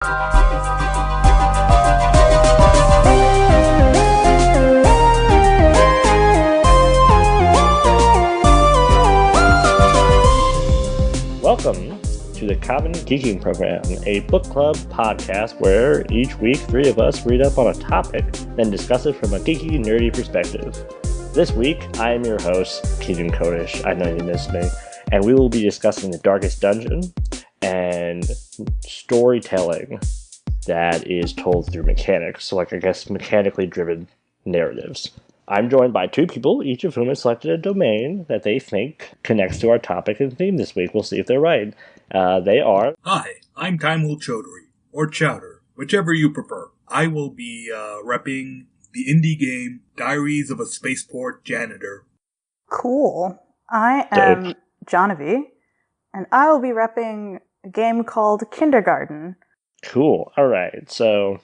Welcome to the Common Geeking Program, a book club podcast where each week three of us read up on a topic, then discuss it from a geeky, nerdy perspective. This week, I am your host, Keenan. I know you missed me, and we will be discussing The Darkest Dungeon and storytelling that is told through mechanics, so I guess mechanically driven narratives. I'm joined by two people, each of whom has selected a domain that they think connects to our topic and theme this week. We'll see if they're right. They are... Hi, I'm Taeemul Chowdhury, or Chowder, whichever you prefer. I will be repping the indie game Diaries of a Spaceport Janitor. Cool. I am Jahnavi, and I will be repping a game called Kindergarten. Cool. All right, so...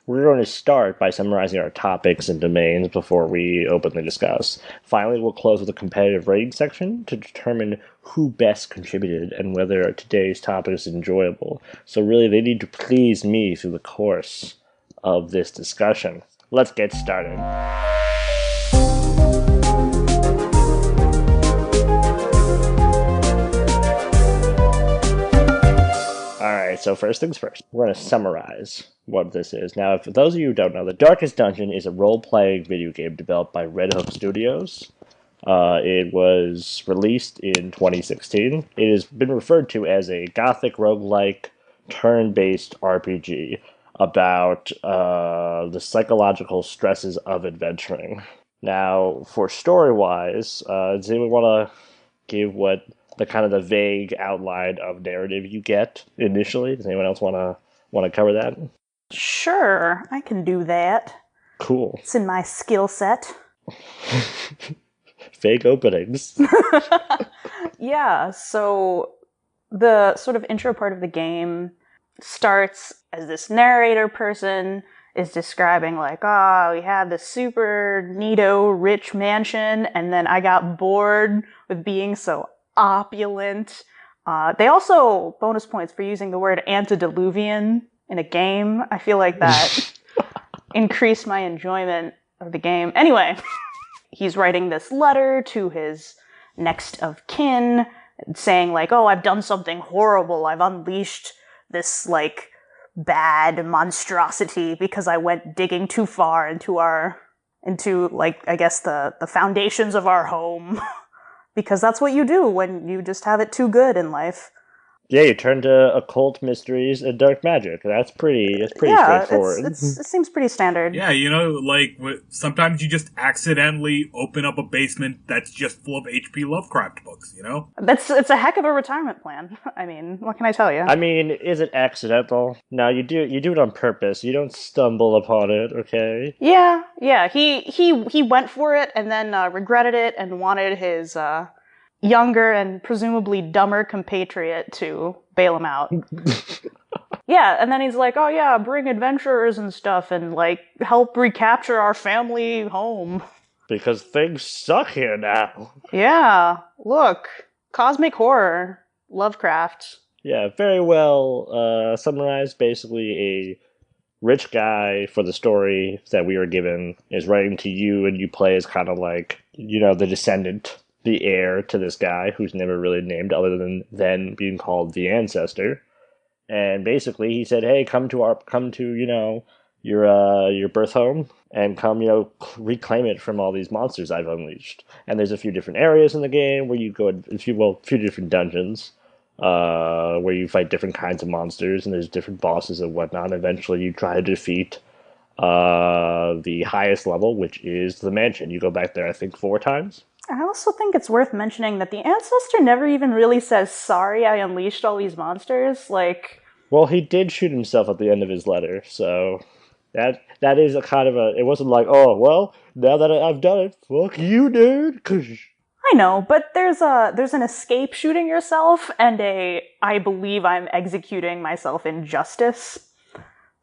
we're going to start by summarizing our topics and domains before we openly discuss. Finally, we'll close with a competitive rating section to determine who best contributed and whether today's topic is enjoyable. So really, they need to please me through the course of this discussion. Let's get started. Alright, so first things first, we're going to summarize what this is. Now, for those of you who don't know, The Darkest Dungeon is a role-playing video game developed by Red Hook Studios. It was released in 2016. It has been referred to as a gothic roguelike turn-based RPG about the psychological stresses of adventuring. Now, for story-wise, does anyone want to give what the kind of the vague outline of narrative you get initially? Does anyone else want to cover that? Sure, I can do that. Cool. It's in my skill set. Fake openings. Yeah, so the sort of intro part of the game starts as this narrator person is describing like, we had this super neato rich mansion, and then I got bored with being so opulent. They also bonus points for using the word antediluvian in a game. I feel like that increased my enjoyment of the game. Anyway, he's writing this letter to his next of kin, saying like, I've done something horrible. I've unleashed this like bad monstrosity because I went digging too far into like, I guess the foundations of our home. Because that's what you do when you just have it too good in life. Yeah, you turn to occult mysteries and dark magic. That's pretty straightforward. It seems pretty standard. Yeah, like, sometimes you just accidentally open up a basement that's just full of H.P. Lovecraft books, It's a heck of a retirement plan. I mean, what can I tell you? I mean, is it accidental? No, you do it on purpose. You don't stumble upon it, okay? Yeah. He went for it and then regretted it and wanted his younger and presumably dumber compatriot to bail him out. Yeah, and then he's like, bring adventurers and stuff and, like, help recapture our family home. Because things suck here now. Yeah, look, cosmic horror, Lovecraft. Yeah, very well summarized. Basically, a rich guy for the story that we were given is writing to you, and you play as kind of like, the descendant, the heir to this guy who's never really named other than then being called the ancestor. And basically he said, hey, come to your birth home and come, reclaim it from all these monsters I've unleashed. And there's a few different areas in the game where you go, a few different dungeons, where you fight different kinds of monsters, and there's different bosses and whatnot. Eventually you try to defeat the highest level, which is the mansion. You go back there, I think, 4 times. I also think it's worth mentioning that the ancestor never even really says, sorry, I unleashed all these monsters. Like, well, he did shoot himself at the end of his letter, so that is a kind of it wasn't like, now that I've done it, fuck you, dude. I know, but there's an escape shooting yourself and I believe I'm executing myself in justice.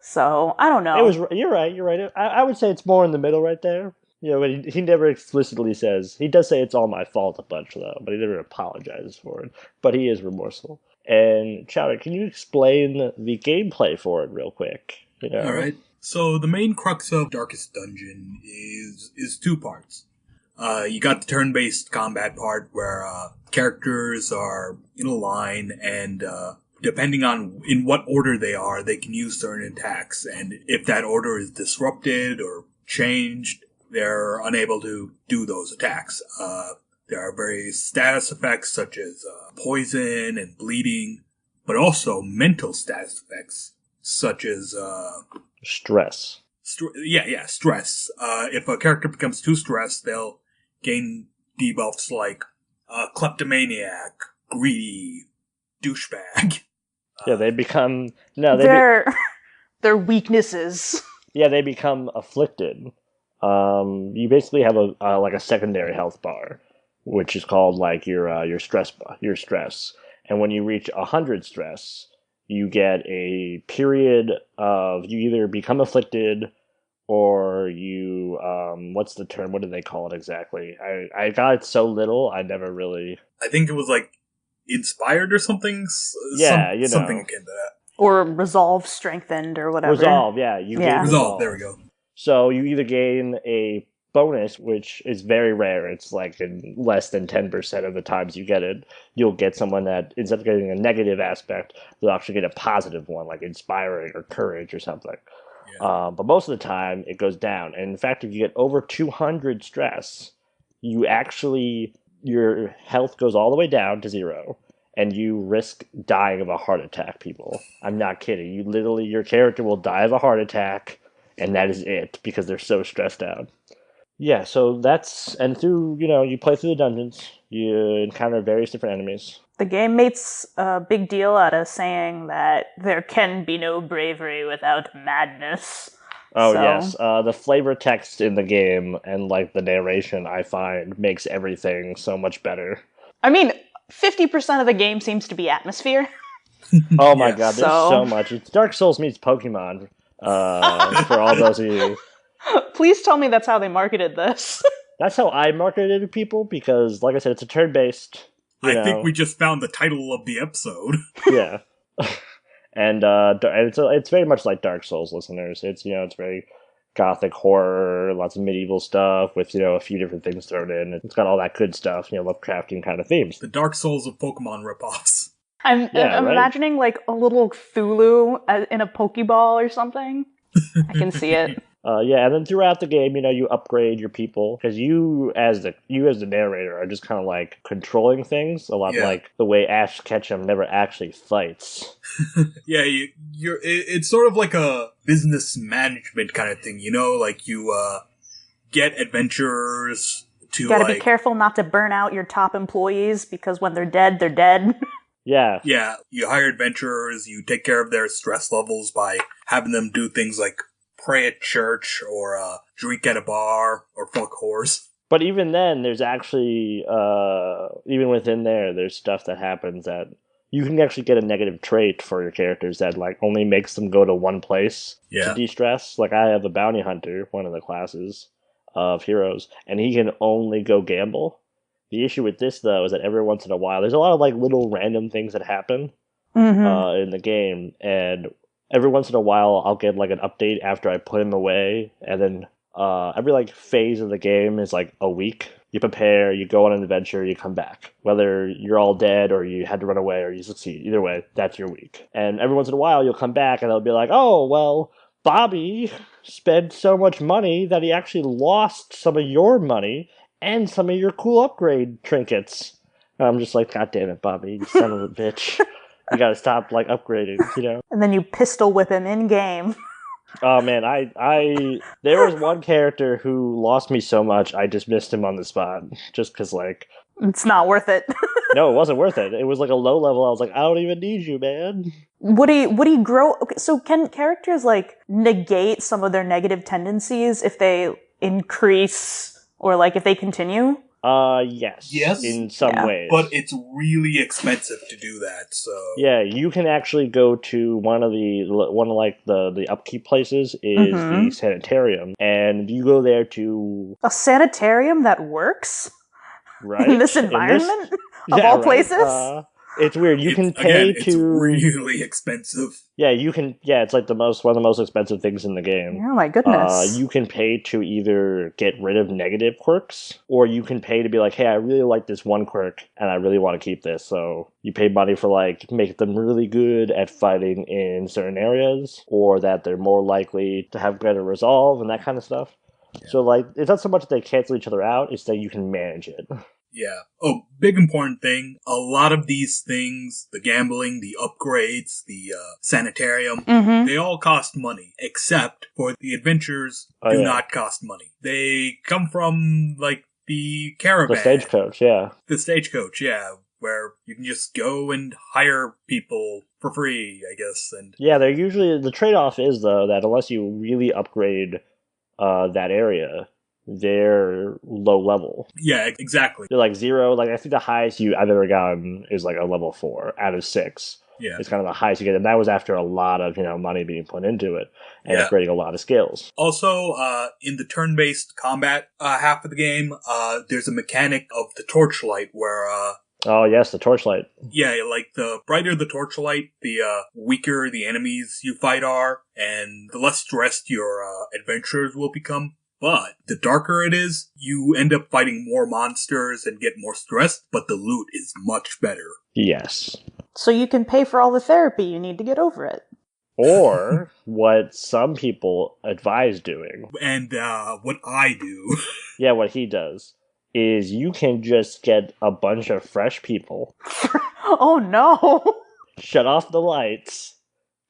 So, I don't know. You're right. I would say it's more in the middle right there. But he never explicitly says, he does say it's all my fault a bunch, though, but he never apologizes for it. But he is remorseful. And Chowder, can you explain the gameplay for it real quick? You know? All right. So the main crux of Darkest Dungeon is two parts. You got the turn-based combat part where characters are in a line, and depending on in what order they are, they can use certain attacks. And if that order is disrupted or changed, they're unable to do those attacks. There are various status effects such as poison and bleeding, but also mental status effects such as stress. Stress. If a character becomes too stressed, they'll gain debuffs like kleptomaniac, greedy, douchebag. Yeah, they become their weaknesses. Yeah, they become afflicted. You basically have a secondary health bar, which is called like your stress, and when you reach 100 stress, you get a period of you either become afflicted or you what's the term? What do they call it exactly? I got it so little, I never really. I think it was like inspired or something. Yeah, something akin to that. Or resolve strengthened or whatever. Resolve, yeah, you gain resolve. There we go. So you either gain a bonus, which is very rare. It's like in less than 10% of the times you get it, you'll get someone that instead of getting a negative aspect, they'll actually get a positive one, like inspiring or courage or something. Yeah. But most of the time, it goes down. And in fact, if you get over 200 stress, your health goes all the way down to 0, and you risk dying of a heart attack, people. I'm not kidding. Your character will die of a heart attack, and that is it, because they're so stressed out. Yeah, so and through, you play through the dungeons, you encounter various different enemies. The game makes a big deal out of saying that there can be no bravery without madness. Oh, so. Yes. The flavor text in the game and, like, the narration, I find, makes everything so much better. I mean, 50% of the game seems to be atmosphere. Oh my god, there's so much. It's Dark Souls meets Pokemon, for all those of you. Please tell me that's how they marketed this. That's how I marketed it to people, because, like I said, it's a turn-based. I think we just found the title of the episode. Yeah. And it's very much like Dark Souls, listeners. It's very gothic horror, lots of medieval stuff with, a few different things thrown in. It's got all that good stuff, Lovecraftian kind of themes. The Dark Souls of Pokemon ripoffs. I'm imagining like a little Cthulhu in a Pokeball or something. I can see it. And then throughout the game, you upgrade your people, because you as the narrator are just kind of like controlling things a lot, like the way Ash Ketchum never actually fights. Yeah, it's sort of like a business management kind of thing, like you get adventurers to. Gotta be careful not to burn out your top employees, because when they're dead, they're dead. Yeah. Yeah, you hire adventurers, you take care of their stress levels by having them do things like pray at church, or drink at a bar, or fuck whores. But even then, there's actually, even within there's stuff that happens that you can actually get a negative trait for your characters that, like, only makes them go to one place to de-stress. Like, I have a bounty hunter, one of the classes of heroes, and he can only go gamble. The issue with this, though, is that every once in a while, there's a lot of, like, little random things that happen in the game, and every once in a while, I'll get, like, an update after I put him away, and then every, like, phase of the game is, like, a week. You prepare, you go on an adventure, you come back. Whether you're all dead, or you had to run away, or you succeed. Either way, that's your week. And every once in a while, you'll come back, and they'll be like, oh, well, Bobby spent so much money that he actually lost some of your money and some of your cool upgrade trinkets. And I'm just like, God damn it, Bobby, you son of a bitch. You gotta stop, like, upgrading, And then you pistol whip him in-game. Oh, man, there was one character who lost me so much, I dismissed him on the spot. Just because, like... It's not worth it. No, it wasn't worth it. It was, like, a low level. I was like, I don't even need you, man. Would he grow... Okay, so can characters, like, negate some of their negative tendencies if they increase, or, like, if they continue? Yes. Yes. In some ways. But it's really expensive to do that, so... Yeah, you can actually go to one of the upkeep places is the sanitarium, and you go there to... A sanitarium that works? Right? In this environment? Of all places? It's weird. You can pay again, it's really expensive. Yeah, you can. Yeah, it's like one of the most expensive things in the game. Oh my goodness. You can pay to either get rid of negative quirks, or you can pay to be like, hey, I really like this one quirk, and I really want to keep this. So you pay money for like make them really good at fighting in certain areas, or that they're more likely to have better resolve and that kind of stuff. Yeah. So like, it's not so much that they cancel each other out; it's that you can manage it. Yeah. Oh, big important thing. A lot of these things, the gambling, the upgrades, the sanitarium, they all cost money, except for the adventures do not cost money. They come from, like, the caravan. The stagecoach, yeah. The stagecoach, yeah, where you can just go and hire people for free, I guess. And yeah, they're usually, the trade-off is, though, that unless you really upgrade that area, they're low level. Yeah, exactly. They're like 0. Like, I think the highest I've ever gotten is like a level 4 out of 6. Yeah. It's kind of the highest you get. And that was after a lot of, money being put into it and upgrading a lot of skills. Also, in the turn-based combat half of the game, there's a mechanic of the torchlight where, oh, yes, the torchlight. Yeah, like the brighter the torchlight, the weaker the enemies you fight are, and the less stressed your adventurers will become. But the darker it is, you end up fighting more monsters and get more stressed, but the loot is much better. Yes. So you can pay for all the therapy you need to get over it. Or what some people advise doing. And what I do. Yeah, what he does is you can just get a bunch of fresh people. Oh no! Shut off the lights.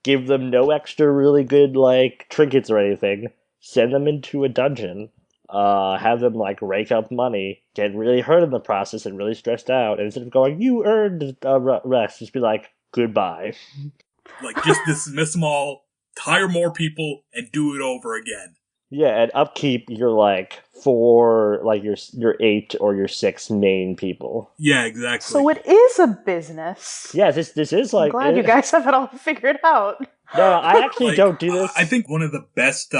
Give them no extra really good, like, trinkets or anything. Send them into a dungeon, have them, like, rake up money, get really hurt in the process and really stressed out, and instead of going, you earned rest, just be like, goodbye. Like, just dismiss them all, hire more people, and do it over again. Yeah, and upkeep your, like, 4, like, your 8 or your 6 main people. Yeah, exactly. So it is a business. Yeah, this is, like... I'm glad you guys have it all figured out. No, I actually don't do this. I think one of the best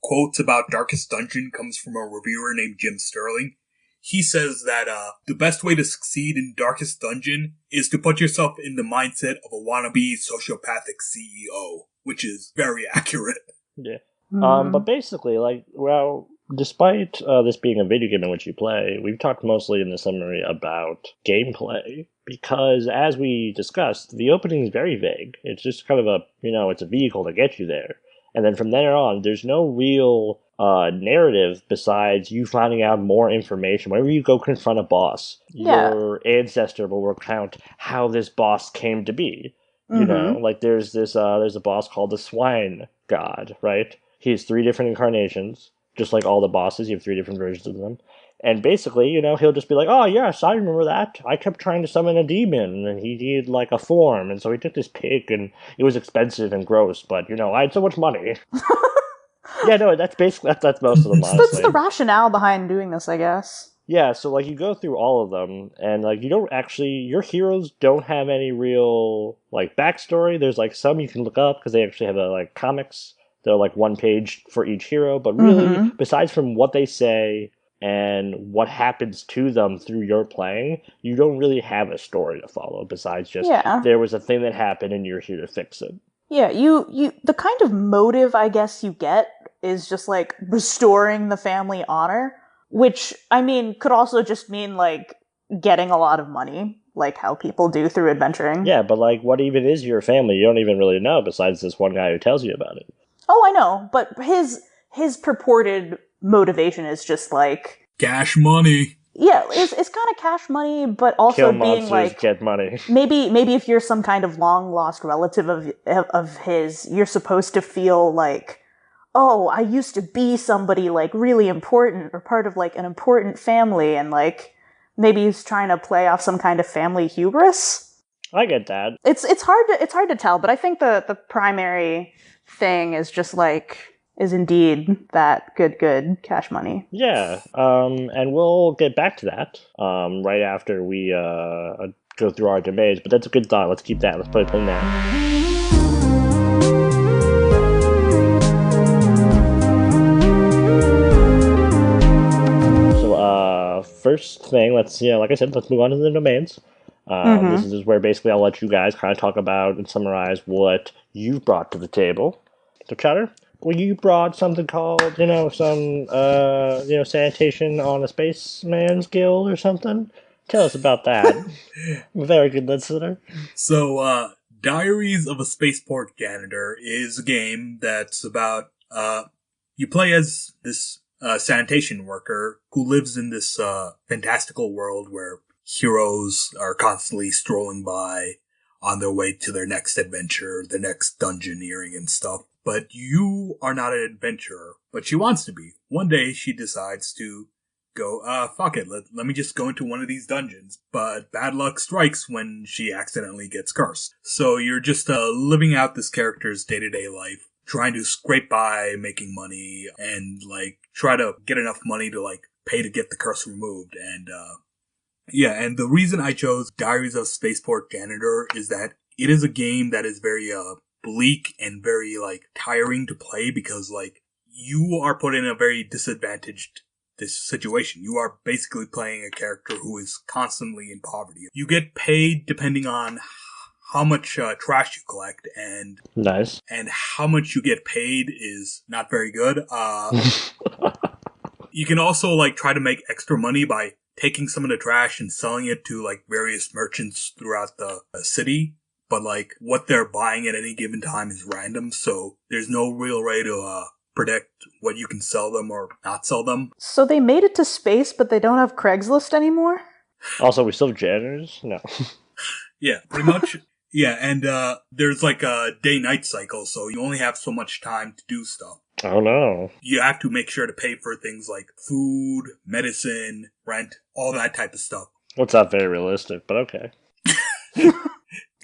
quotes about Darkest Dungeon comes from a reviewer named Jim Sterling. He says that the best way to succeed in Darkest Dungeon is to put yourself in the mindset of a wannabe sociopathic CEO, which is very accurate. Yeah. But basically, like, well, despite this being a video game in which you play, we've talked mostly in the summary about gameplay. Because, as we discussed, the opening is very vague. It's just kind of a, it's a vehicle to get you there. And then from there on, there's no real narrative besides you finding out more information. Whenever you go confront a boss, your ancestor will recount how this boss came to be. You know, like there's a boss called the Swine God, right? He has 3 different incarnations. Just like all the bosses, you have 3 different versions of them. And basically, he'll just be like, oh, yes, I remember that. I kept trying to summon a demon, and he needed, like, a form, and so he took this pig, and it was expensive and gross, but, I had so much money. Yeah, no, that's most of them, honestly. That's the rationale behind doing this, I guess. Yeah, so, like, you go through all of them, and, like, your heroes don't have any real, like, backstory. There's, like, some you can look up, because they actually have, like, comics. They're, like, 1 page for each hero, but really, besides from what they say and what happens to them through your playing, you don't really have a story to follow besides just there was a thing that happened and you're here to fix it. Yeah, you the kind of motive I guess you get is just like restoring the family honor, which I mean could also just mean like getting a lot of money, like how people do through adventuring. Yeah, but like what even is your family? You don't even really know besides this one guy who tells you about it. Oh, I know, but his purported motivation is just like cash money. Yeah, it's kind of cash money, but also kill being monsters, like get money. Maybe if you're some kind of long lost relative of his, you're supposed to feel like, oh, I used to be somebody like really important or part of like an important family, and like maybe he's trying to play off some kind of family hubris. I get that. It's hard to tell, but I think the primary thing is just like. Is indeed that good cash money. Yeah, and we'll get back to that right after we go through our debates, but that's a good thought. Let's keep that. Let's put it in there. So, first thing, let's, like I said, let's move on to the domains. This is where basically I'll let you guys kind of talk about and summarize what you've brought to the table. So, Chowder, well, you brought something called, sanitation on a spaceman's guild or something. Tell us about that. I'm a very good listener. So, Diaries of a Spaceport Janitor is a game that's about, you play as this sanitation worker who lives in this fantastical world where heroes are constantly strolling by on their way to their next adventure, their next dungeoneering and stuff. But you are not an adventurer, but she wants to be. One day she decides to go, fuck it, let me just go into one of these dungeons. But bad luck strikes when she accidentally gets cursed. So you're just living out this character's day-to-day life, trying to scrape by, making money, and try to get enough money to pay to get the curse removed. And and the reason I chose Diaries of Spaceport Janitor is that it is a game that is very bleak and very tiring to play because you are put in a very disadvantaged this situation. You are basically playing a character who is constantly in poverty. You get paid depending on how much trash you collect, and nice. And how much you get paid is not very good. You can also try to make extra money by taking some of the trash and selling it to various merchants throughout the city. But what they're buying at any given time is random, so there's no real way to predict what you can sell them or not sell them. So they made it to space, but they don't have Craigslist anymore? Also, we still have janitors? No. Yeah, pretty much. Yeah, and there's a day-night cycle, so you only have so much time to do stuff. Oh no. You have to make sure to pay for things like food, medicine, rent, all that type of stuff. Well, it's not very realistic, but okay.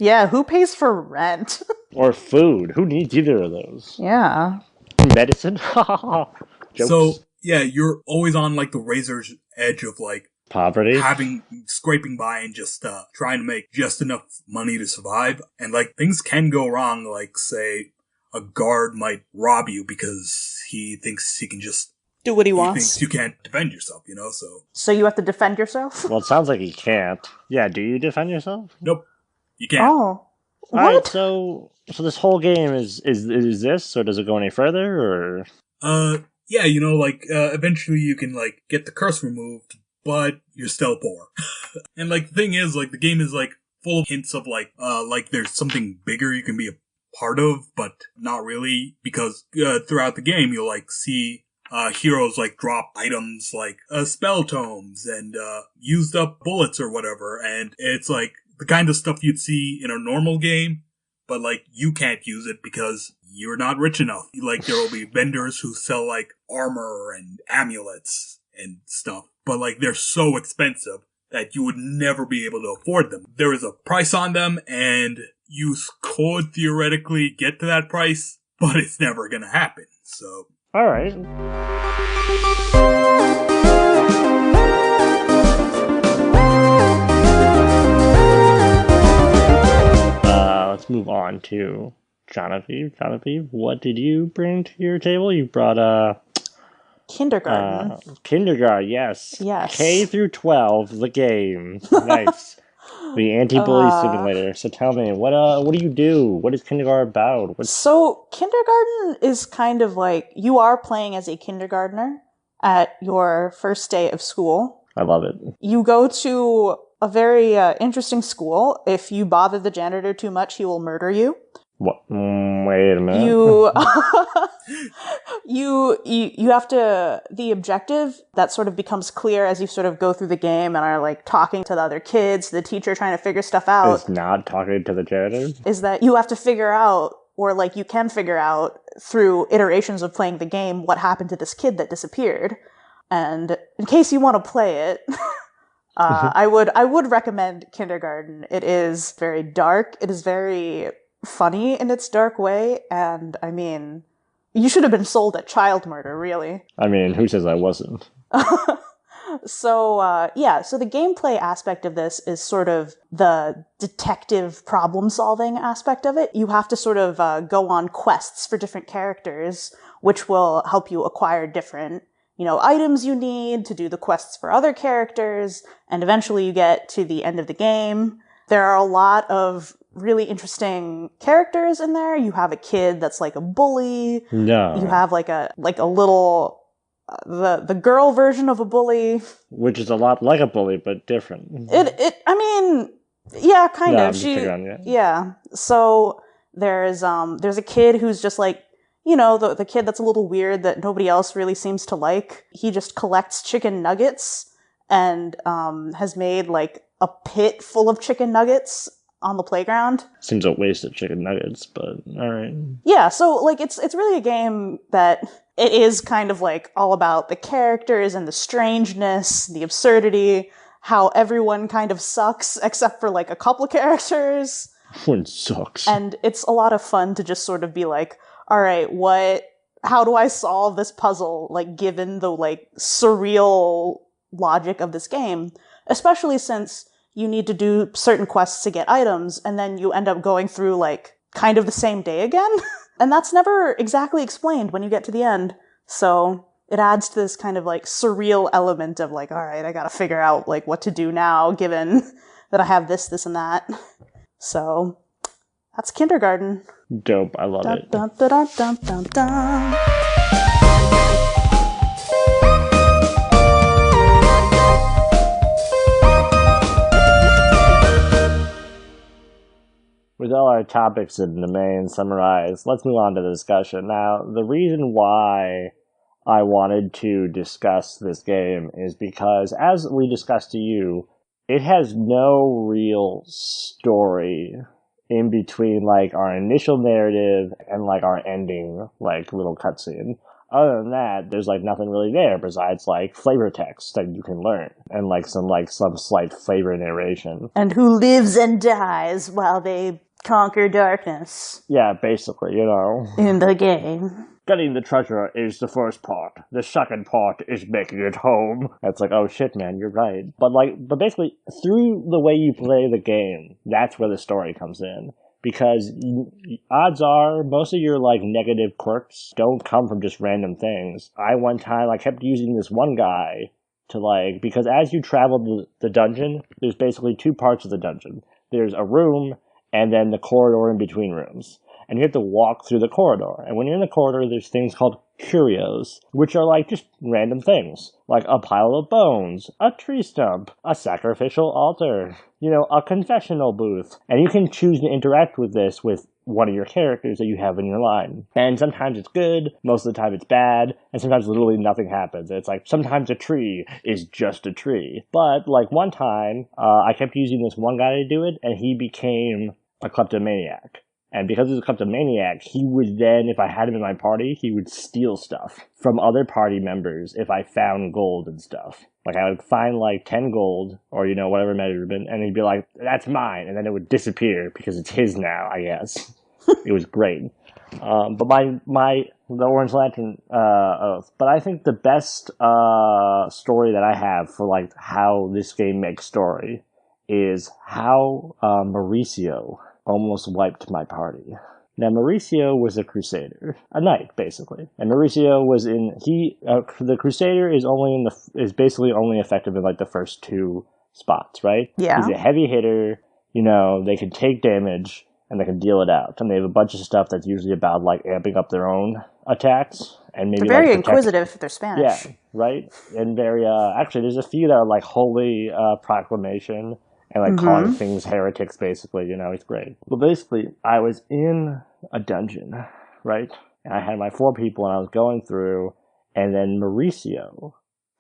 Yeah, who pays for rent? Or food. Who needs either of those? Yeah. Medicine? Jokes. So, yeah, you're always on the razor's edge of poverty, scraping by and just trying to make just enough money to survive. And things can go wrong, say a guard might rob you because he thinks he can just do what he wants. He thinks you can't defend yourself, So you have to defend yourself? Well, it sounds like he can't. Yeah, do you defend yourself? Nope. You can't. Oh. What? Alright, so this whole game is this, or does it go any further, or? Yeah, eventually you can, get the curse removed, but you're still poor. And, the thing is, the game is, full of hints of, there's something bigger you can be a part of, but not really, because, throughout the game, you'll, see, heroes, drop items spell tomes and, used up bullets or whatever, and it's, the kind of stuff you'd see in a normal game, but, you can't use it because you're not rich enough. There will be vendors who sell, armor and amulets and stuff, but, they're so expensive that you would never be able to afford them. There is a price on them, and you could theoretically get to that price, but it's never gonna happen, so... Alright. Let's move on to Jahnavi. Jahnavi, what did you bring to your table? You brought kindergarten. Kindergarten, yes. Yes. K through 12, the game. Nice. The anti-bully simulator. So tell me, what do you do? What is kindergarten about? So kindergarten is kind of you are playing as a kindergartner at your first day of school. I love it. You go to a very interesting school. If you bother the janitor too much, he will murder you. What? Wait a minute. You have to, the objective that sort of becomes clear as you sort of go through the game and are talking to the other kids, the teacher trying to figure stuff out. Is not talking to the janitor? Is that you have to figure out, or you can figure out through iterations of playing the game what happened to this kid that disappeared. And in case you want to play it, I would recommend Kindergarten. It is very dark. It is very funny in its dark way. And I mean, you should have been sold at child murder, really. I mean, who says I wasn't? So the gameplay aspect of this is sort of the detective problem-solving aspect of it. You have to sort of go on quests for different characters, which will help you acquire different, items you need to do the quests for other characters, and eventually you get to the end of the game, There are a lot of really interesting characters in there. You have a kid that's like a bully. No. You have like a little the girl version of a bully, which is a lot like a bully but different. I mean, yeah, kind of. I'm just picking on you. Yeah. So there's a kid who's just like, you know, the kid that's a little weird that nobody else really seems to like. He just collects chicken nuggets and has made like a pit full of chicken nuggets on the playground. Seems a waste of chicken nuggets, but all right. Yeah, so like it's really a game that it is kind of like all about the characters and the strangeness, the absurdity, how everyone kind of sucks except for like a couple characters. Everyone sucks. And it's a lot of fun to just sort of be like, all right, how do I solve this puzzle, like given the like surreal logic of this game, especially since you need to do certain quests to get items, and then you end up going through, like, kind of the same day again. And that's never exactly explained when you get to the end. So it adds to this kind of, like, surreal element of, like, all right, I gotta figure out, like, what to do now, given that I have this, and that. So that's Kindergarten. Dope. I love it. Dun, dun, dun, dun, dun, dun. With all our topics in the main summarized, let's move on to the discussion. Now, the reason why I wanted to discuss this game is because, as we discussed to you, it has no real story in between, like, our initial narrative and, like, our ending, like, little cutscene. Other than that, there's, like, nothing really there besides, like, flavor text that you can learn. And, like, some slight flavor narration. And who lives and dies while they conquer darkness. Yeah, basically, you know. In the game. Getting the treasure is the first part. The second part is making it home. It's like, oh shit, man, you're right. But basically, through the way you play the game, that's where the story comes in. Because odds are, most of your, like, negative quirks don't come from just random things. One time, I kept using this one guy to, like, because as you travel the dungeon, there's basically two parts of the dungeon. There's a room, and then the corridor in between rooms. And you have to walk through the corridor. And when you're in the corridor, there's things called curios, which are like just random things. Like a pile of bones, a tree stump, a sacrificial altar, you know, a confessional booth. And you can choose to interact with this with one of your characters that you have in your line. And sometimes it's good, most of the time it's bad, and sometimes literally nothing happens. It's like, sometimes a tree is just a tree. But, like, one time, I kept using this one guy to do it, and he became a kleptomaniac. And because he was a kleptomaniac, he would then, if I had him in my party, he would steal stuff from other party members if I found gold and stuff. Like, I would find, like, 10 gold, or, you know, whatever measurement, and he'd be like, that's mine, and then it would disappear, because it's his now, I guess. It was great. But the Orange Lantern Oath. But I think the best story that I have for, like, how this game makes story is how Mauricio almost wiped my party. Now, Mauricio was a crusader, a knight, basically. And Mauricio was the crusader is basically only effective in, like, the first two spots, right? Yeah. He's a heavy hitter, you know, they can take damage, and they can deal it out. And they have a bunch of stuff that's usually about, like, amping up their own attacks. And maybe they're very inquisitive if they're Spanish. Yeah, right? And very, actually, there's a few that are, like, holy proclamation, and, like, calling things heretics, basically, you know, it's great. Well, basically, I was in a dungeon, right? And I had my 4 people, and I was going through, and then Mauricio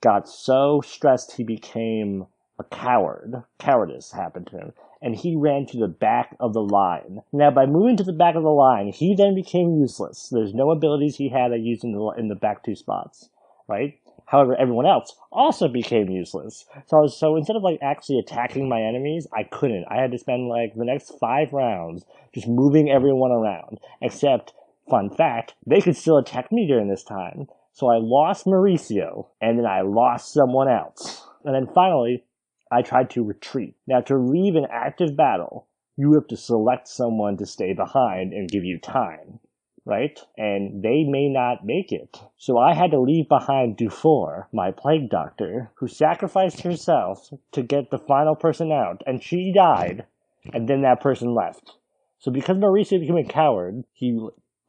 got so stressed he became a coward. Cowardice happened to him. And he ran to the back of the line. Now, by moving to the back of the line, he then became useless. There's no abilities he had I used in the back 2 spots, right? However, everyone else also became useless. So instead of, like, actually attacking my enemies, I couldn't. I had to spend, like, the next 5 rounds just moving everyone around. Except, fun fact, they could still attack me during this time. So I lost Mauricio, and then I lost someone else. And then finally, I tried to retreat. Now, to leave an active battle, you have to select someone to stay behind and give you time, right? And they may not make it. So I had to leave behind Dufour, my plague doctor, who sacrificed herself to get the final person out, and she died. and then that person left. So because Mauricio became a coward, he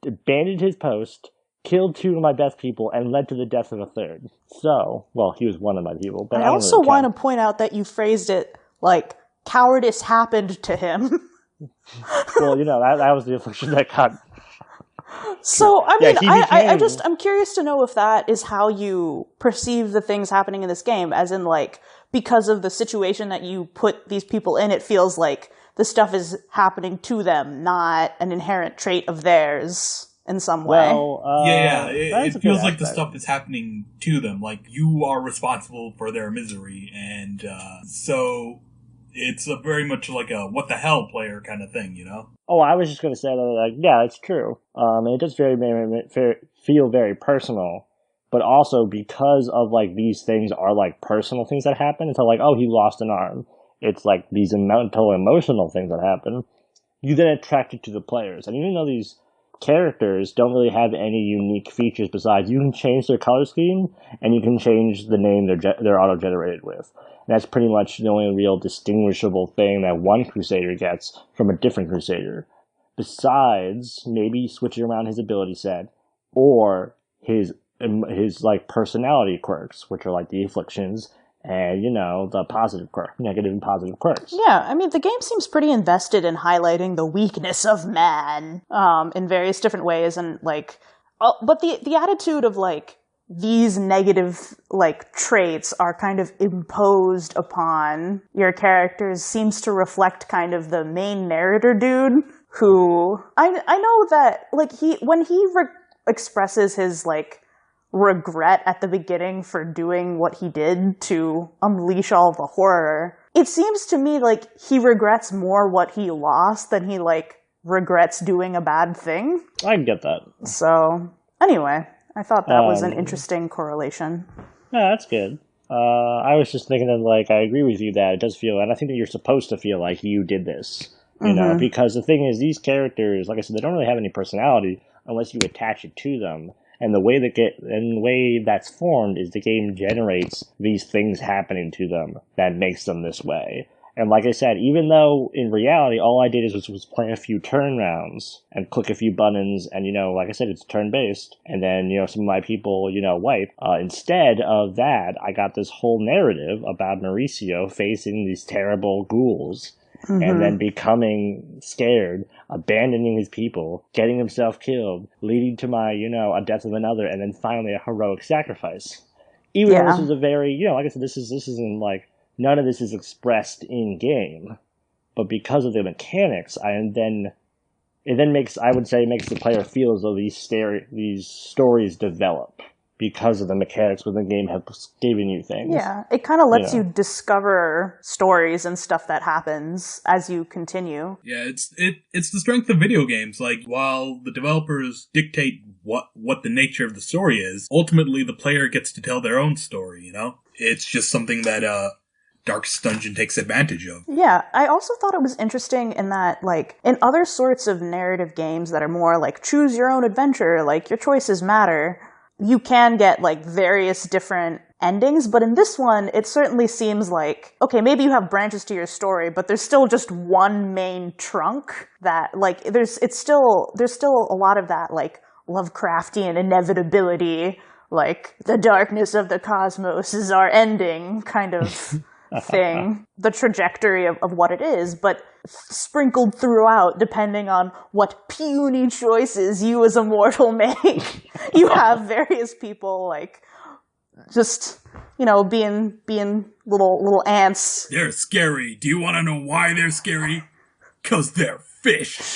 abandoned his post, killed 2 of my best people, and led to the death of a 3rd. So, well, he was one of my people, but I also really want to point out that you phrased it like cowardice happened to him. Well, that was the affliction that got... So, I mean, I'm curious to know if that is how you perceive the things happening in this game, as in, like, because of the situation that you put these people in, it feels like the stuff is happening to them, not an inherent trait of theirs in some way. Well, it feels like the stuff is happening to them, like, you are responsible for their misery, and so... It's very much like a what the hell player kind of thing, Oh, I was just going to say that, like, yeah, it's true. It does feel very personal, but also because of, like, these things are, like, personal things that happen. It's like, oh, he lost an arm. It's, like, these mental, emotional things that happen. You then attract it to the players. And even though these characters don't really have any unique features besides you can change their color scheme and you can change the name they're auto-generated with. And that's pretty much the only real distinguishable thing that one Crusader gets from a different Crusader. Besides, maybe switching around his ability set or his like personality quirks, which are like the afflictions and, the negative and positive quirks. Yeah, I mean, the game seems pretty invested in highlighting the weakness of man, in various different ways, and, like, but the attitude of, like, these negative, like, traits are kind of imposed upon your characters seems to reflect kind of the main narrator dude, who, I know that, like, when he expresses his, like, regret at the beginning for doing what he did to unleash all the horror, it seems to me like he regrets more what he lost than he, like, regrets doing a bad thing. I get that. So, anyway, I thought that was an interesting correlation. Yeah, that's good. I was just thinking that, like, I agree with you that it does feel, and I think that you're supposed to feel like you did this, because the thing is, these characters, like I said, they don't really have any personality unless you attach it to them. And the way that's formed is the game generates these things happening to them that makes them this way. And like I said, even though in reality all I did was play a few turn rounds and click a few buttons, and like I said, it's turn based, and then some of my people wipe. Instead of that, I got this whole narrative about Mauricio facing these terrible ghouls. Mm-hmm. And then becoming scared, abandoning his people, getting himself killed, leading to my, a death of another, and then finally a heroic sacrifice. Even though this is a very, like I said, this isn't like, none of this is expressed in game, but because of the mechanics, it then makes the player feel as though these stories develop. Because of the mechanics within the game have given you things. Yeah, it kind of lets you discover stories and stuff that happens as you continue. Yeah, it's the strength of video games. Like, while the developers dictate what the nature of the story is, ultimately the player gets to tell their own story, It's just something that Darkest Dungeon takes advantage of. Yeah, I also thought it was interesting in that, like, in other sorts of narrative games that are more like choose your own adventure, like your choices matter, you can get, like, various different endings, but in this one, it certainly seems like, okay, maybe you have branches to your story, but there's still just one main trunk that, like, there's still a lot of that, like, Lovecraftian inevitability, like, the darkness of the cosmos is our ending kind of thing, the trajectory of what it is, but sprinkled throughout depending on what puny choices you as a mortal make. You have various people, like, just, being little ants. They're scary. Do you want to know why they're scary? 'Cause they're fish.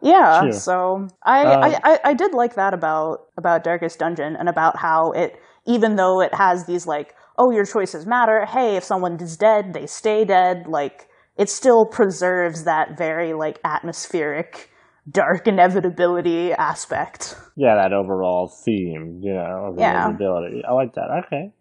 Yeah, sure. So I did like that about Darkest Dungeon, and about how it, even though it has these, like, oh, your choices matter, hey, if someone is dead, they stay dead, like, it still preserves that very, like, atmospheric, dark inevitability aspect. Yeah, that overall theme, of inevitability. I like that. Okay.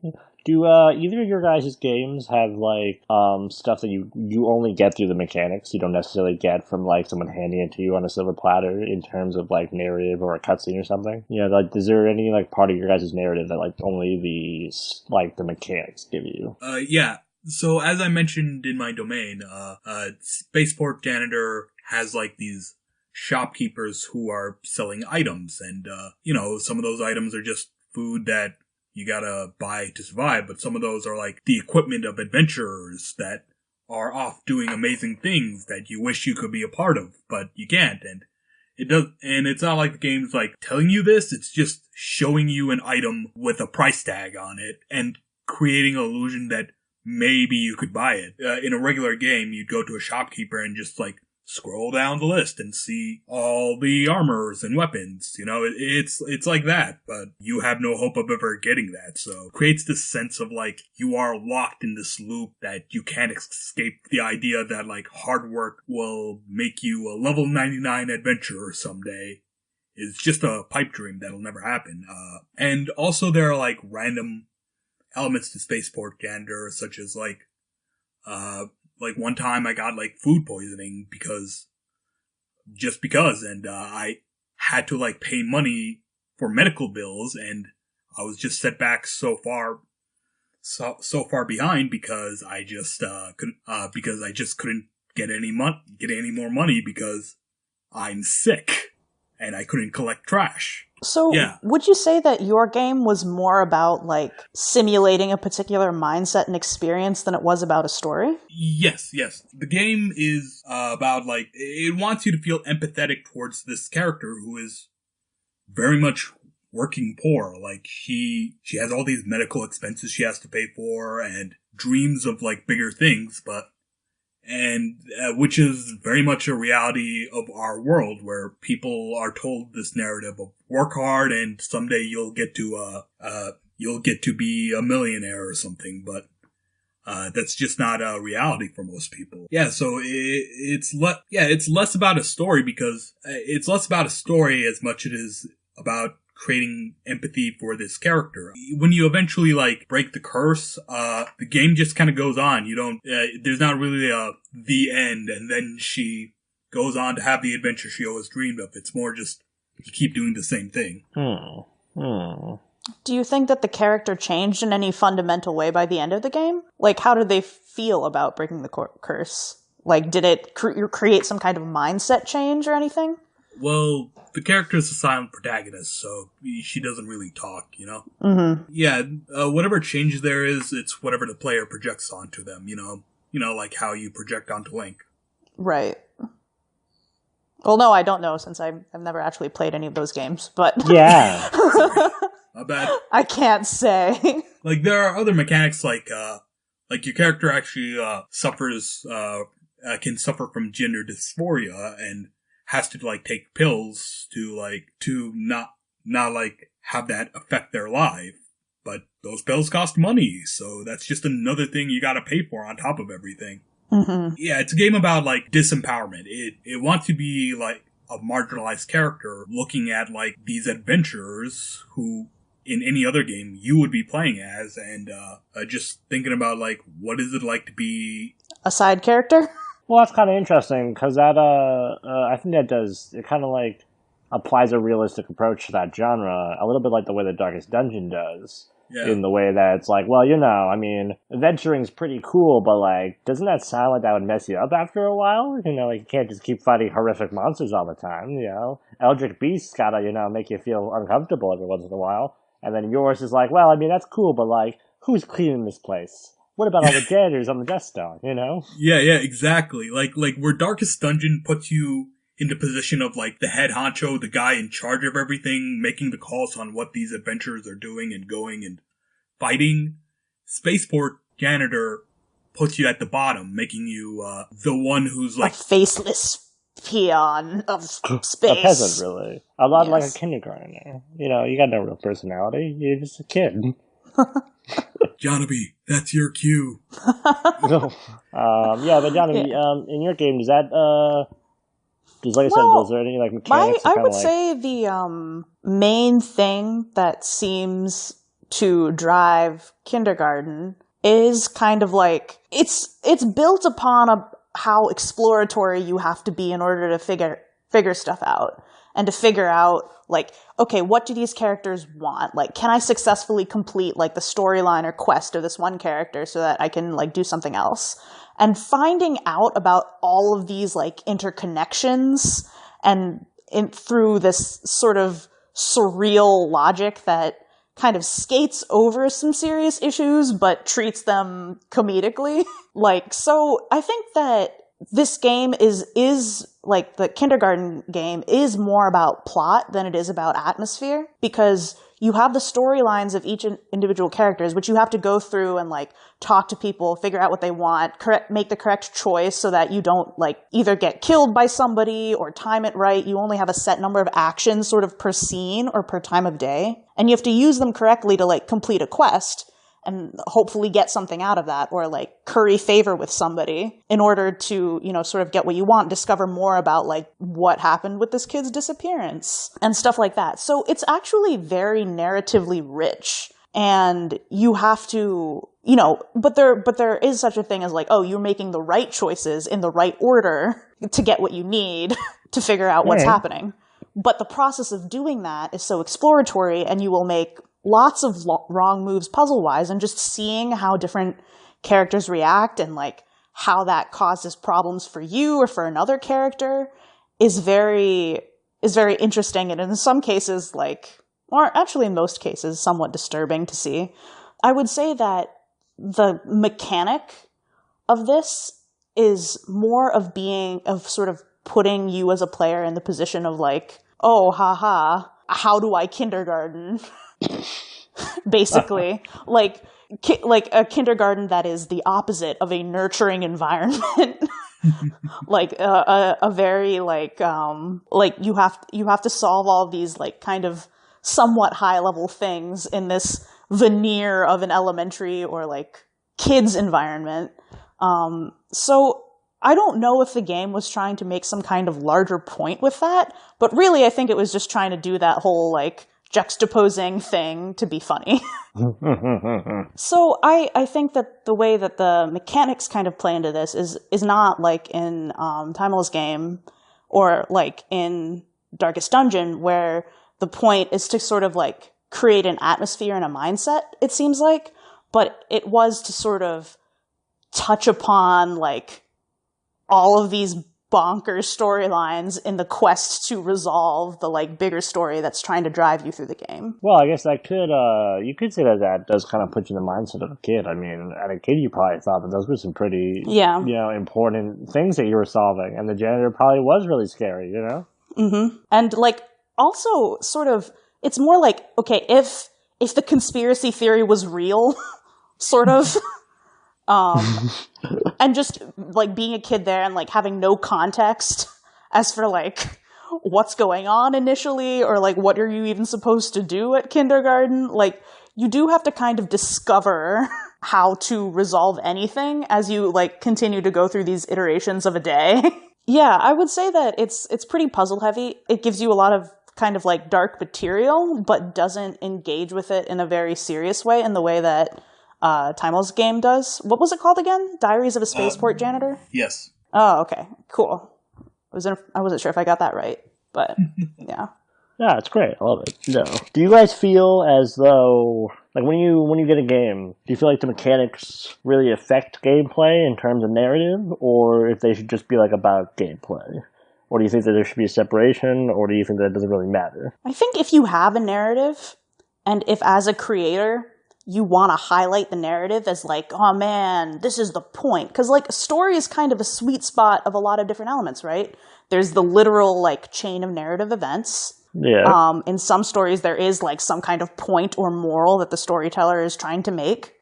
Do either of your guys' games have, like, stuff that you only get through the mechanics, you don't necessarily get from, like, someone handing it to you on a silver platter in terms of, like, narrative or a cutscene or something? Like, is there any, like, part of your guys' narrative that, like, only the mechanics give you? Yeah. So as I mentioned in my domain, Spaceport Janitor has like these shopkeepers who are selling items, and some of those items are just food that you gotta buy to survive, but some of those are like the equipment of adventurers that are off doing amazing things that you wish you could be a part of, but you can't, and it's not like the game's like telling you this, it's just showing you an item with a price tag on it, and creating an illusion that maybe you could buy it. In a regular game, you'd go to a shopkeeper and just like scroll down the list and see all the armors and weapons. It's like that, but you have no hope of ever getting that. So it creates this sense of like you are locked in this loop that you can't escape the idea that like hard work will make you a level 99 adventurer someday. Is just a pipe dream that'll never happen. And also there are like random elements to Spaceport Janitor, such as like one time I got like food poisoning because, and I had to like pay money for medical bills, and I was just set back so far behind because I just couldn't get any more money because I'm sick and I couldn't collect trash. So, yeah. Would you say that your game was more about, like, simulating a particular mindset and experience than it was about a story? Yes. The game is about, like, it wants you to feel empathetic towards this character who is very much working poor. Like, she has all these medical expenses she has to pay for and dreams of, like, bigger things, which is very much a reality of our world, where people are told this narrative of work hard and someday you'll get to be a millionaire or something, but that's just not a reality for most people. Yeah, so it's less about a story, because it's less about a story as much as it is about creating empathy for this character. When you eventually like break the curse, the game just kind of goes on. You don't, there's not really the end, and then she goes on to have the adventure she always dreamed of. It's more just you keep doing the same thing. Do you think that the character changed in any fundamental way by the end of the game? Like, how did they feel about breaking the curse? Like, did it create some kind of mindset change or anything? Well, the character is a silent protagonist, so she doesn't really talk, Mm-hmm. Yeah, whatever change there is, it's whatever the player projects onto them, like how you project onto Link. Right. Well, no, I don't know, since I've never actually played any of those games, but... Yeah. My bad. I can't say. Like, there are other mechanics, like your character actually can suffer from gender dysphoria, and has to like take pills to not like have that affect their life. But those pills cost money, so that's just another thing you gotta pay for on top of everything. Mm-hmm. Yeah, it's a game about like disempowerment. It wants to be like a marginalized character looking at like these adventurers who in any other game you would be playing as, and just thinking about like what is it like to be a side character? Well, that's kind of interesting, because that, I think that it kind of like applies a realistic approach to that genre, a little bit like the way the Darkest Dungeon does. Yeah. In the way that it's like, well, I mean, adventuring's pretty cool, but like, doesn't that sound like that would mess you up after a while? Like, you can't just keep fighting horrific monsters all the time, Eldritch beasts gotta, make you feel uncomfortable every once in a while. And then yours is like, well, I mean, that's cool, but like, who's cleaning this place? What about all the janitors on the desk stone, Yeah, exactly. Like where Darkest Dungeon puts you in the position of like the head honcho, the guy in charge of everything, making the calls on what these adventurers are doing and going and fighting. Spaceport Janitor puts you at the bottom, making you the one who's like a faceless peon of space. A peasant, really. A lot like a kindergartner. You got no real personality. You're just a kid. Jahnavi, that's your cue. But Jahnavi, in your game, does there any like mechanics? I would say the main thing that seems to drive kindergarten is kind of like it's built upon how exploratory you have to be in order to figure stuff out. and to figure out, like, okay, what do these characters want? Like, can I successfully complete, like, the storyline or quest of this one character so that I can, like, do something else? And finding out about all of these, like, interconnections and through this sort of surreal logic that kind of skates over some serious issues but treats them comedically. Like, so I think that this game is like the kindergarten game is more about plot than it is about atmosphere, because you have the storylines of each individual characters, which you have to go through and like talk to people, figure out what they want, make the correct choice so that you don't like either get killed by somebody or time it right. You only have a set number of actions sort of per scene or per time of day. And you have to use them correctly to like complete a quest and hopefully get something out of that, or like curry favor with somebody in order to, you know, sort of get what you want, discover more about like what happened with this kid's disappearance and stuff like that. So it's actually very narratively rich, and you have to, you know, but there is such a thing as like, oh, you're making the right choices in the right order to get what you need to figure out what's happening. But the process of doing that is so exploratory, and you will make lots of wrong moves puzzle-wise, and just seeing how different characters react and like how that causes problems for you or for another character is very interesting, and in some cases, like, or actually in most cases, somewhat disturbing to see. I would say that the mechanic of this is more of sort of putting you as a player in the position of like, oh, haha, how do I kindergarten? Basically, like a kindergarten that is the opposite of a nurturing environment. Like a very like you have to solve all of these like kind of somewhat high level things in this veneer of an elementary or like kids environment. So I don't know if the game was trying to make some kind of larger point with that, but really I think it was just trying to do that whole like juxtaposing thing to be funny. So I think that the way that the mechanics kind of play into this is not like in Taeemul's game or like in Darkest Dungeon, where the point is to sort of like create an atmosphere and a mindset, it seems like, but it was to sort of touch upon like all of these bonkers storylines in the quest to resolve the like bigger story that's trying to drive you through the game. Well, I guess that could, you could say that does kind of put you in the mindset of a kid. I mean, at a kid, you probably thought that those were some pretty, you know, important things that you were solving, and the janitor probably was really scary, you know? Mm-hmm. And like, also sort of, it's more like, okay, if the conspiracy theory was real, sort of, and just like being a kid there and like having no context as for like what's going on initially, or like what are you even supposed to do at kindergarten, like you do have to kind of discover how to resolve anything as you like continue to go through these iterations of a day. Yeah, I would say that it's pretty puzzle heavy. It gives you a lot of kind of like dark material, but doesn't engage with it in a very serious way in the way that Taeemul's game does. What was it called again? Diaries of a Spaceport Janitor? Yes. Oh, okay. Cool. I wasn't sure if I got that right, but yeah. Yeah, it's great. I love it. No. Do you guys feel as though, like, when you get a game, do you feel like the mechanics really affect gameplay in terms of narrative, or if they should just be, like, about gameplay? Or do you think that there should be a separation, or do you think that it doesn't really matter? I think if you have a narrative, and if as a creator you want to highlight the narrative as like, oh man, this is the point. Because like a story is kind of a sweet spot of a lot of different elements, right? There's the literal like chain of narrative events. Yeah. In some stories there is like some kind of point or moral that the storyteller is trying to make.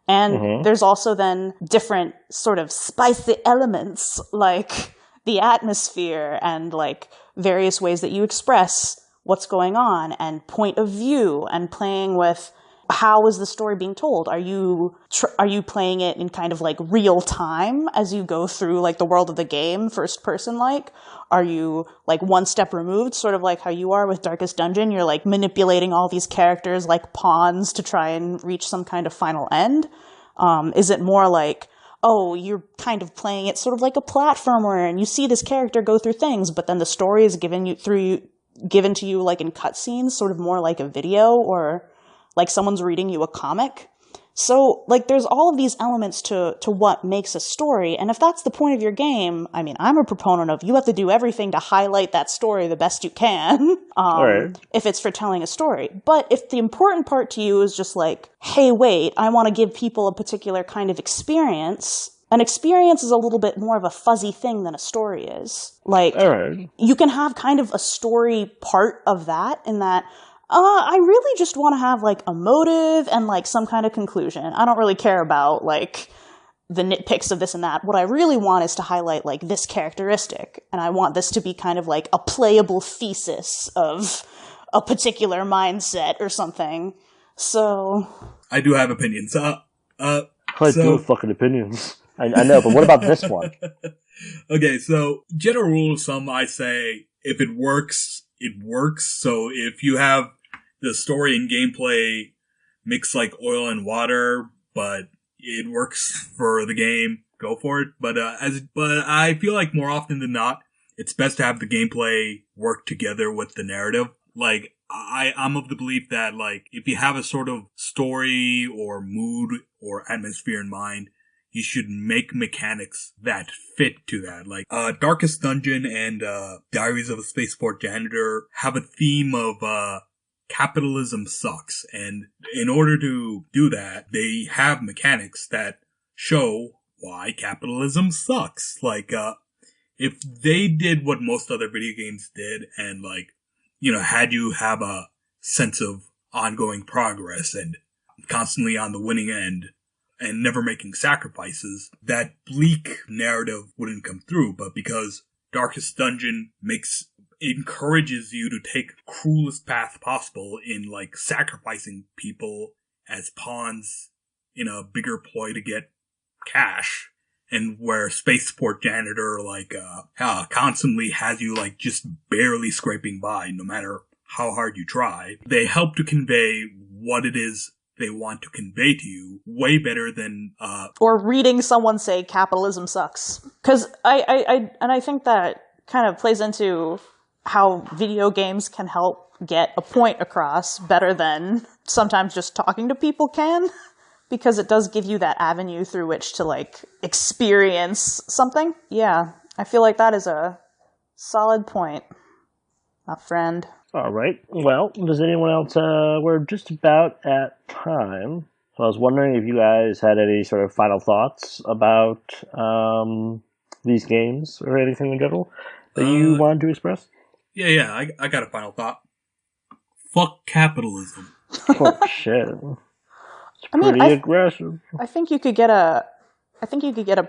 And there's also then different sort of spicy elements like the atmosphere and like various ways that you express what's going on and point of view and playing with how is the story being told? Are you playing it in kind of like real time as you go through like the world of the game, first person like? Are you like one step removed, sort of like how you are with Darkest Dungeon? You're like manipulating all these characters like pawns to try and reach some kind of final end? Is it more like, oh, you're kind of playing it sort of like a platformer and you see this character go through things, but then the story is given you through given to you like in cutscenes, sort of more like a video or like someone's reading you a comic. So, like, there's all of these elements to what makes a story, and if that's the point of your game, I mean, I'm a proponent of you have to do everything to highlight that story the best you can, Right. if it's for telling a story. But if the important part to you is just like, hey, wait, I want to give people a particular kind of experience, an experience is a little bit more of a fuzzy thing than a story is. Like, Right. you can have kind of a story part of that in that, I really just want to have, like, a motive and, like, some kind of conclusion. I don't really care about, like, the nitpicks of this and that. What I really want is to highlight, like, this characteristic. And I want this to be kind of, like, a playable thesis of a particular mindset or something. So... I do have opinions. I do have fucking opinions. I know, but what about this one? Okay, so general rule of thumb, I say, if it works, it works. So if you have the story and gameplay mix like oil and water, but it works for the game, go for it. But I feel like more often than not, it's best to have the gameplay work together with the narrative. Like, I'm of the belief that, like, if you have a sort of story or mood or atmosphere in mind, you should make mechanics that fit to that. Like, Darkest Dungeon and Diaries of a Spaceport Janitor have a theme of capitalism sucks. And in order to do that, they have mechanics that show why capitalism sucks. Like, if they did what most other video games did and, like, you know, had you have a sense of ongoing progress and constantly on the winning end and never making sacrifices, that bleak narrative wouldn't come through. But because Darkest Dungeon encourages you to take the cruelest path possible in, like, sacrificing people as pawns in a bigger ploy to get cash, and where Spaceport Janitor, like, constantly has you, like, just barely scraping by, no matter how hard you try. They help to convey what it is they want to convey to you way better than, or reading someone say capitalism sucks. Cause I think that kind of plays into how video games can help get a point across better than sometimes just talking to people can. Because it does give you that avenue through which to, like, experience something. Yeah, I feel like that is a solid point, my friend. All right. Well, does anyone else... we're just about at time. So I was wondering if you guys had any sort of final thoughts about these games or anything in general that you wanted to express? Yeah, I got a final thought. Fuck capitalism. Oh, shit. It's pretty aggressive. I think you could get a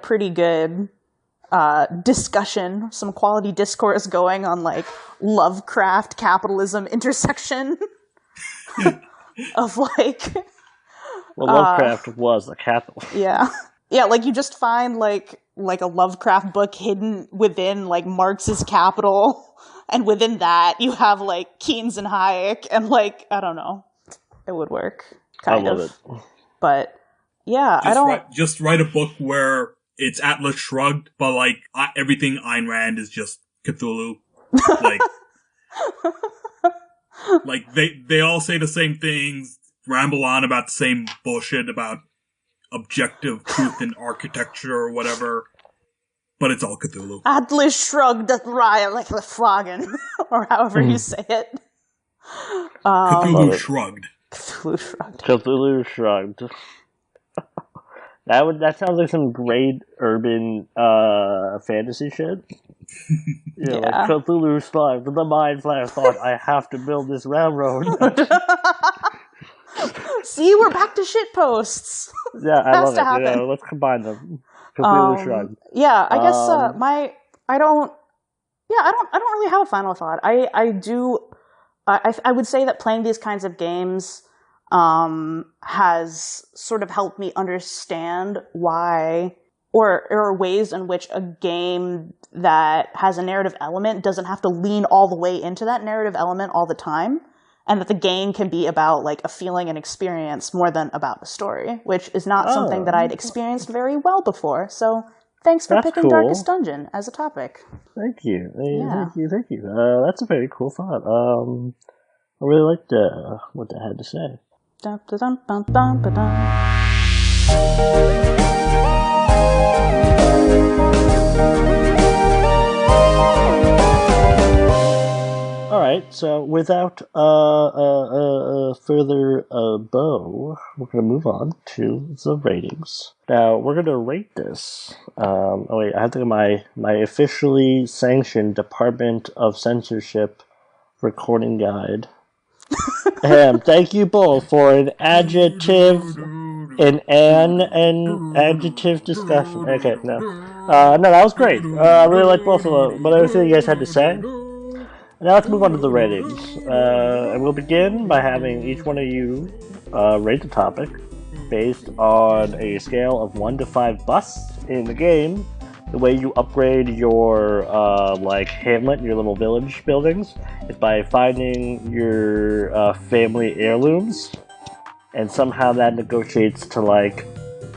pretty good discussion, some quality discourse going on, like, Lovecraft capitalism intersection of, like... Well, Lovecraft was a capitalist. Yeah. Yeah, like, you just find, like a Lovecraft book hidden within, like, Marx's Capital, and within that, you have, like, Keynes and Hayek, and, like, I don't know. It would work. Kind I of. love it. But, yeah, I don't... Just write a book where it's Atlas Shrugged, but, like, everything Ayn Rand is just Cthulhu. Like, like they all say the same things, ramble on about the same bullshit about objective truth in architecture or whatever, but it's all Cthulhu. Atlas Shrugged at Ryan, like the Froggen, or however you say it. Cthulhu Shrugged. Cthulhu Shrugged. Cthulhu Shrugged. That sounds like some great urban fantasy shit. Yeah, like Cthulhu Shrugged. The mind flayer thought, I have to build this railroad. See, we're back to shit posts. Yeah, I love it. You know, let's combine them. Cthulhu Shrugged. Yeah, I guess I don't really have a final thought. I would say that playing these kinds of games has sort of helped me understand why, or ways in which a game that has a narrative element doesn't have to lean all the way into that narrative element all the time, and that the game can be about, like, a feeling and experience more than about a story, which is not something that I'd experienced very well before. So Thanks for That's picking cool. Darkest Dungeon as a topic. Thank you. Yeah. Thank you. That's a very cool thought. I really liked what they had to say. Dun, dun, dun, dun, dun, dun, dun. Alright, so without further ado, we're going to move on to the ratings. Now, we're going to rate this. I have to get my officially sanctioned Department of Censorship recording guide. Thank you both for an adjective, an adjective discussion. Okay, no. No, that was great. I really liked both of them, but everything you guys had to say. Now let's move on to the ratings. And we'll begin by having each one of you rate the topic based on a scale of 1 to 5 busts in the game. The way you upgrade your hamlet, your little village buildings, is by finding your family heirlooms, and somehow that negotiates to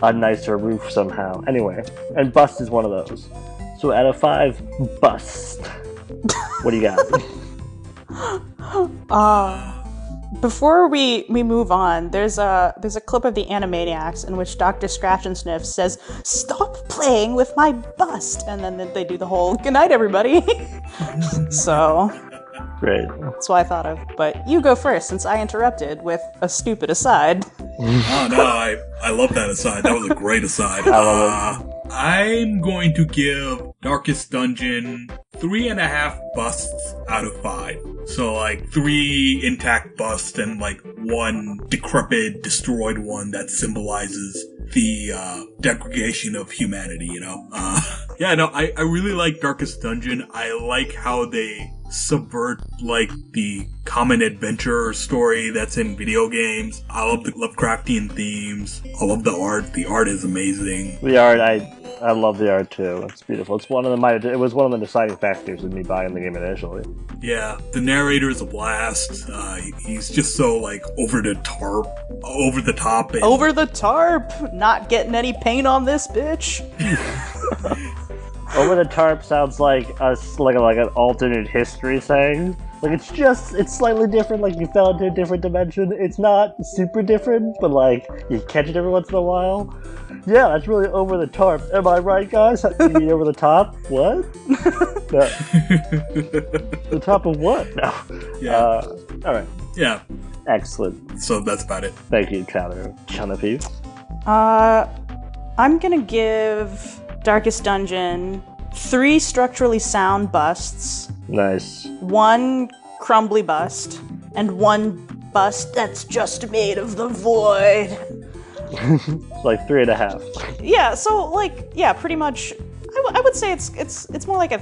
a nicer roof somehow. Anyway, and bust is one of those. So out of 5, bust. What do you got? Before we move on, there's a clip of the Animaniacs in which Dr. Scratch and Sniff says, "Stop playing with my bust," and then they do the whole "Good night, everybody." So Great. that's what I thought of. But you go first, since I interrupted with a stupid aside. Oh no, I love that aside. That was a great aside. I'm going to give Darkest Dungeon 3.5 busts out of 5. So 3 intact busts and 1 decrepit, destroyed one that symbolizes the degradation of humanity, you know? I really like Darkest Dungeon. I like how they subvert the common adventure story that's in video games. I love the Lovecraftian themes. I love the art. The art is amazing. The art, I love the art too. It's beautiful. It's it was one of the deciding factors in me buying the game initially. Yeah, the narrator is a blast. He's just so over the top. And Over the tarp! Not getting any paint on this bitch. Over the tarp sounds like an alternate history thing. It's slightly different, you fell into a different dimension. It's not super different, but you catch it every once in a while. Yeah, that's really over the tarp. Am I right, guys? You mean over the top? What? No. The top of what? No. Yeah. Alright. Yeah. Excellent. So that's about it. Thank you, Chowder. Jahnavi. I'm gonna give Darkest Dungeon 3 structurally sound busts, Nice. 1 crumbly bust, and 1 bust that's just made of the void. It's 3.5. Yeah, so pretty much. I would say it's more like a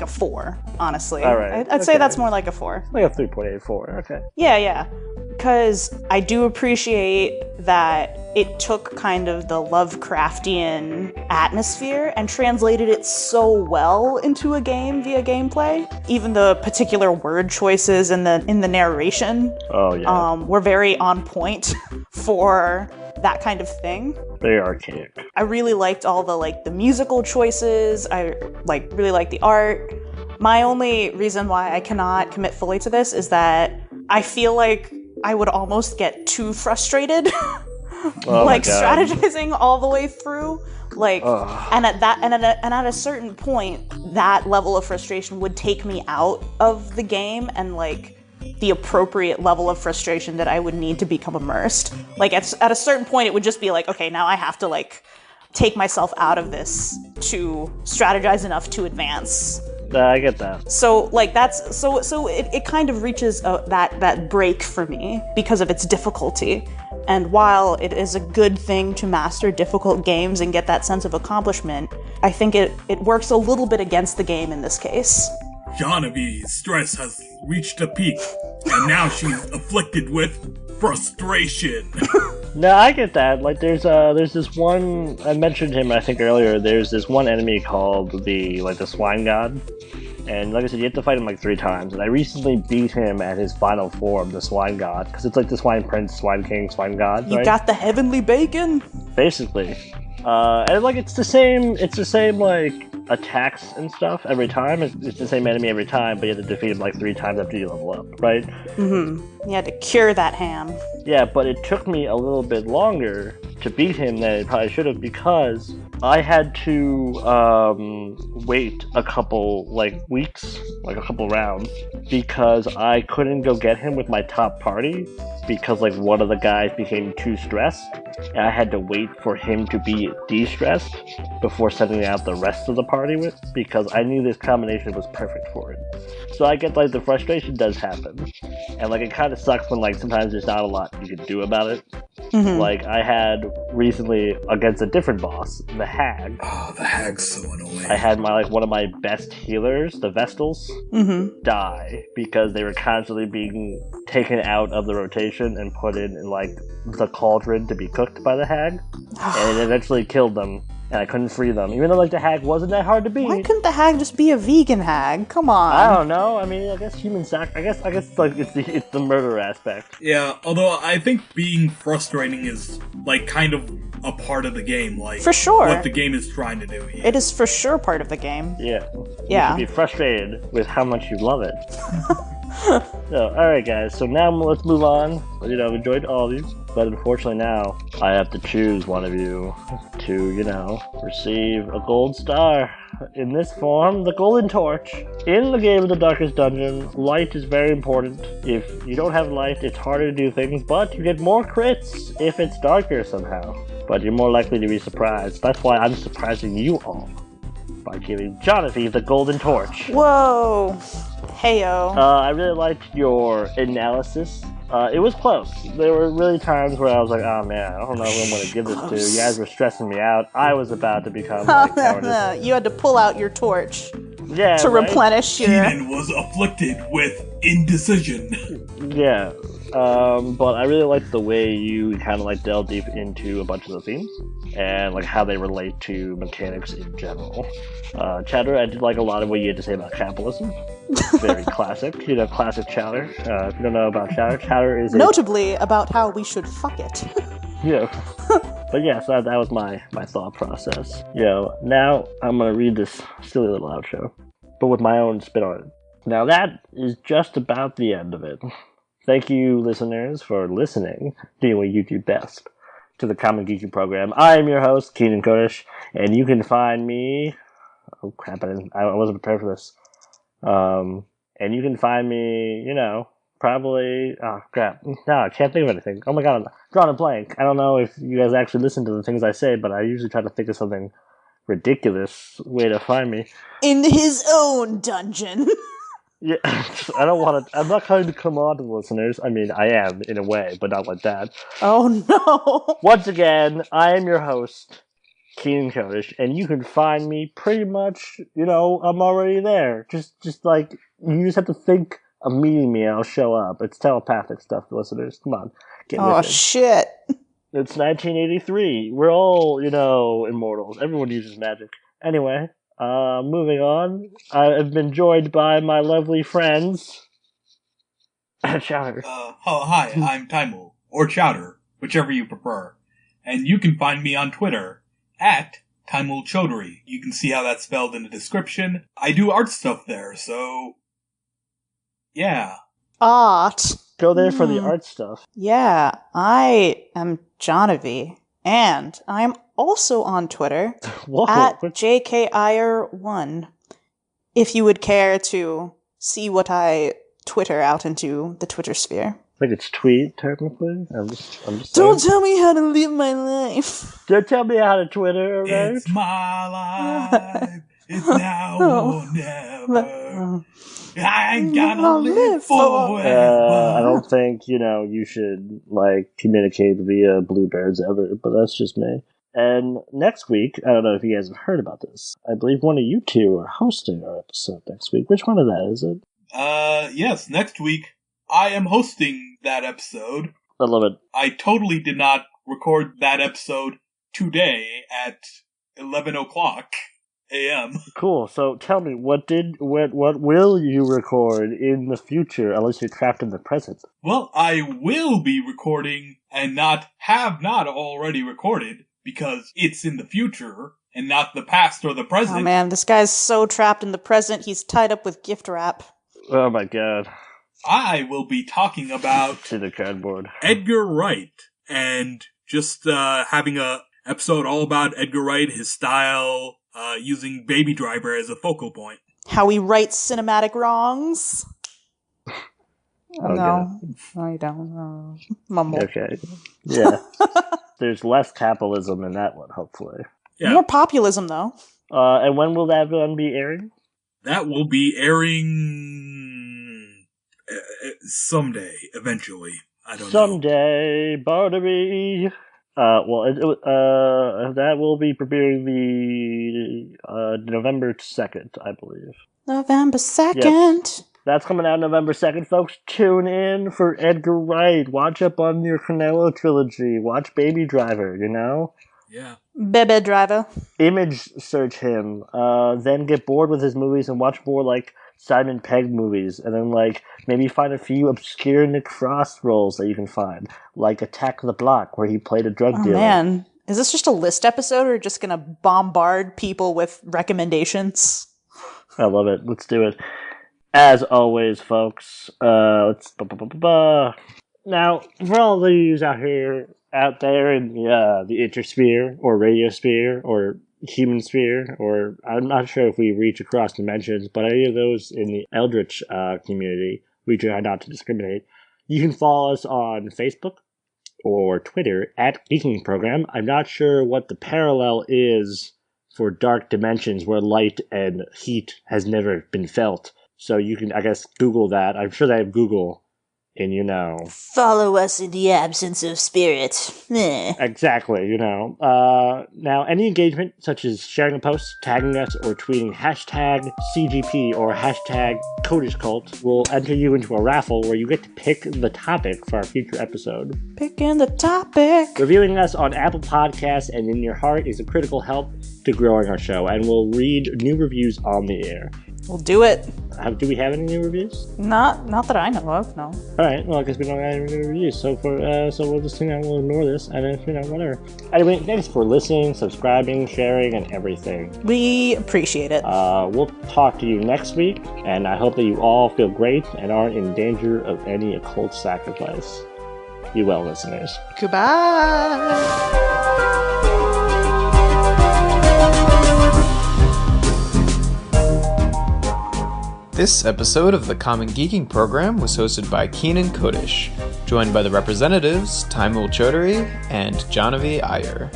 4, honestly. All right. I'd say that's more like a 4. Like a 3.84. Okay. Yeah. Because I do appreciate that it took kind of the Lovecraftian atmosphere and translated it so well into a game via gameplay. Even the particular word choices in the narration were very on point for that kind of thing. Very archaic. I really liked all the musical choices. I really liked the art. My only reason why I cannot commit fully to this is that I feel like I would almost get too frustrated strategizing all the way through. And at a certain point, that level of frustration would take me out of the game and the appropriate level of frustration that I would need to become immersed. At a certain point, it would just be okay, now I have to take myself out of this to strategize enough to advance. I get that. So it kind of reaches that break for me because of its difficulty. And while it is a good thing to master difficult games and get that sense of accomplishment, I think it works a little bit against the game in this case. Jahnavi's stress has reached a peak, and now she's afflicted with frustration. No, I get that. There's this one, I mentioned him I think earlier. There's this one enemy called the swine god, and like I said, you have to fight him 3 times. And I recently beat him at his final form, the swine god, because it's the swine prince, swine king, swine god. You got the heavenly bacon. Basically, And like it's the same like attacks and stuff every time. It's the same enemy every time, but you have to defeat him like 3 times after you level up, right? Mm-hmm. You had to cure that ham. Yeah, but it took me a little bit longer to beat him than it probably should have because I had to wait a couple weeks, like a couple rounds, because I couldn't go get him with my top party because like one of the guys became too stressed, and I had to wait for him to be de-stressed before sending out the rest of the party with, because I knew this combination was perfect for it. So I get like the frustration does happen, and like it kind of sucks when like sometimes there's not a lot you can do about it. Mm-hmm. Like I had recently against a different boss, the Hag. Oh, the Hag's so annoying. I had one of my best healers, the Vestals, die because they were constantly being taken out of the rotation and put in like the cauldron to be cooked by the Hag, and it eventually killed them. And I couldn't free them, even though like the Hag wasn't that hard to beat. Why couldn't the Hag just be a vegan Hag? Come on. I don't know. I mean, I guess human I guess like it's the murder aspect. Yeah, although I think being frustrating is like kind of a part of the game, like for sure what the game is trying to do here. It is for sure part of the game. Yeah. Yeah. You should be frustrated with how much you love it. So, alright guys, so now let's move on. You know, I've enjoyed all of you, but unfortunately now I have to choose one of you to, you know, receive a gold star. In this form, the golden torch. In the game of the Darkest Dungeon, light is very important. If you don't have light, it's harder to do things, but you get more crits if it's darker somehow. But you're more likely to be surprised. That's why I'm surprising you all by giving Jahnavi the golden torch. Whoa. Heyo. I really liked your analysis. It was close. There were really times where I was like, oh man, I don't know who I'm going to give this to. You guys were stressing me out. I was about to become like cowardice. You had to pull out your torch to replenish your... Keenan was afflicted with indecision. Yeah. But I really liked the way you kind of like delve deep into a bunch of the themes and like how they relate to mechanics in general. Chowder, I did like a lot of what you had to say about capitalism. Very classic, you know, classic Chowder. If you don't know about Chowder, Chowder is notably about how we should fuck it. Yeah. But yeah, so that was my thought process. You know, now I'm gonna read this silly little outro, but with my own spin on it. Now that is just about the end of it. Thank you, listeners, for listening, doing what you do best, to the Common Geeky program. I am your host, Keenan Kodesh, and you can find me... Oh, crap, I wasn't prepared for this. And you can find me, you know, probably... Oh, crap. No, I can't think of anything. Oh my god, I'm drawing a blank. I don't know if you guys actually listen to the things I say, but I usually try to think of something ridiculous way to find me. In his own dungeon. Yeah, I don't want to... I'm not trying to come on to the listeners. I mean, I am, in a way, but not like that. Oh, no. Once again, I am your host, Keenan Kodesh, and you can find me pretty much, you know, I'm already there. Just like, you just have to think of meeting me and I'll show up. It's telepathic stuff, listeners. Come on, get with it. Oh, shit. It's 1983. We're all, you know, immortals. Everyone uses magic. Anyway... moving on. I've been joined by my lovely friends. Chowder. Hi, I'm Taeemul, or Chowder, whichever you prefer. And you can find me on Twitter, at Taeemul Chowdhury. You can see how that's spelled in the description. I do art stuff there, so... yeah. Art. Go there for the art stuff. Yeah, I am Jahnavi, and I'm also on Twitter at JKIR1. If you would care to see what I Twitter out into the Twitter sphere. I think it's tweet, technically. I'm just Don't saying. tell me how to live my life. Don't tell me how to Twitter, right? It's my life. It's now or never. I ain't gonna live forever. I don't think, you know, you should, like, communicate via Bluebirds ever, but that's just me. And next week, I don't know if you guys have heard about this. I believe one of you two are hosting our episode next week. Which one of that is it? Yes, next week I am hosting that episode. I love it. I totally did not record that episode today at 11 o'clock a.m. Cool. So tell me, what will you record in the future, unless you're trapped in the present? Well, I will be recording and have not already recorded because it's in the future and not the past or the present. Oh man, this guy's so trapped in the present, he's tied up with gift wrap. Oh my god. I will be talking about To the cardboard. Edgar Wright, and just having a episode all about Edgar Wright, his style, using Baby Driver as a focal point. How he rights cinematic wrongs. Okay. No, you don't. Mumble. Okay. Yeah. There's less capitalism in that one, hopefully. Yeah. More populism, though. And when will that one be airing? That will be airing someday, eventually. I don't know. Someday, Barnaby. That will be premiering the November 2nd, I believe. November 2nd. Yep. That's coming out November 2nd, folks. Tune in for Edgar Wright. Watch up on your Canelo trilogy. Watch Baby Driver, you know? Yeah. Baby Driver. Image search him. Then get bored with his movies and watch more, like, Simon Pegg movies. And then, like, maybe find a few obscure Nick Frost roles that you can find. Like Attack the Block, where he played a drug dealer. Oh, man. Is this just a list episode, or just gonna bombard people with recommendations? I love it. Let's do it. As always, folks, Now, for all of you out there in the intersphere, or radiosphere, or human sphere, or I'm not sure if we reach across dimensions, but any of those in the Eldritch community, we try not to discriminate. You can follow us on Facebook or Twitter at Geeking Program. I'm not sure what the parallel is for dark dimensions where light and heat has never been felt. So you can, I guess, Google that. I'm sure they have Google in, Follow us in the absence of spirit. Exactly, Now, any engagement, such as sharing a post, tagging us, or tweeting hashtag CGP or hashtag Codish Cult, will enter you into a raffle where you get to pick the topic for our future episode. Picking the topic. Reviewing us on Apple Podcasts and in your heart is a critical help to growing our show, and we'll read new reviews on the air. We'll do it. Do we have any new reviews? Not that I know of, no. Alright, well, I guess we don't have any new reviews, so we'll just, we'll ignore this, and then, whatever. Anyway, thanks for listening, subscribing, sharing, and everything. We appreciate it. We'll talk to you next week, and I hope that you all feel great and aren't in danger of any occult sacrifice. Be well, listeners. Goodbye. This episode of the Common Geeking Program was hosted by Keenan Kodish, joined by the representatives Taeemul Chowdhury and Jahnavi Iyer.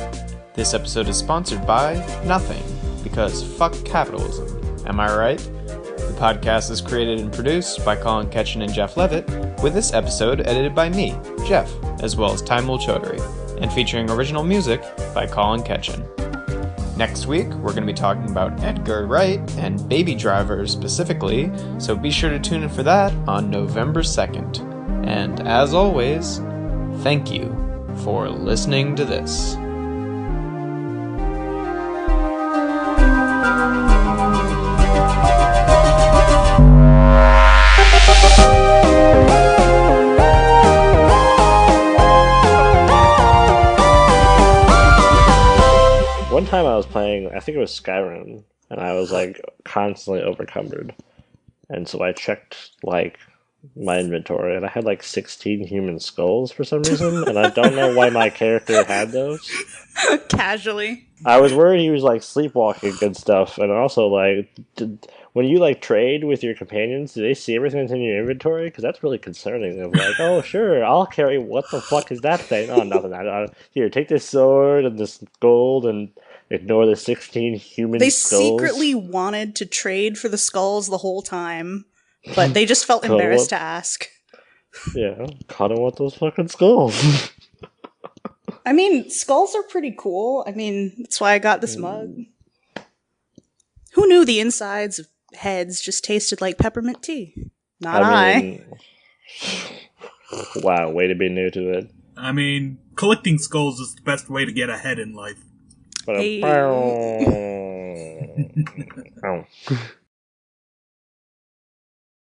This episode is sponsored by nothing, because fuck capitalism. Am I right? The podcast is created and produced by Colin, Ketchen, and Jeff Leavitt, with this episode edited by me, Jeff, as well as Taeemul Chowdhury, and featuring original music by Colin Ketchen. Next week, we're going to be talking about Edgar Wright and Baby Driver specifically, so be sure to tune in for that on November 2nd. And as always, thank you for listening to this. One time I was playing, I think it was Skyrim, and I was, constantly overcumbered. And so I checked, my inventory, and I had, 16 human skulls for some reason, and I don't know why my character had those. Casually. I was worried he was, sleepwalking and stuff, and also, when you, trade with your companions, do they see everything that's in your inventory? Because that's really concerning. Of oh, sure, I'll carry, what the fuck is that thing? Oh, nothing. Here, take this sword and this gold and ignore the 16 human They skulls. secretly wanted to trade for the skulls the whole time, but they just felt embarrassed to ask. Yeah, kinda want those fucking skulls. I mean, skulls are pretty cool. I mean, that's why I got this mug. Who knew the insides of heads just tasted like peppermint tea? Not I. Wow, way to be new to it. I mean, collecting skulls is the best way to get ahead in life. But Hey. Oh.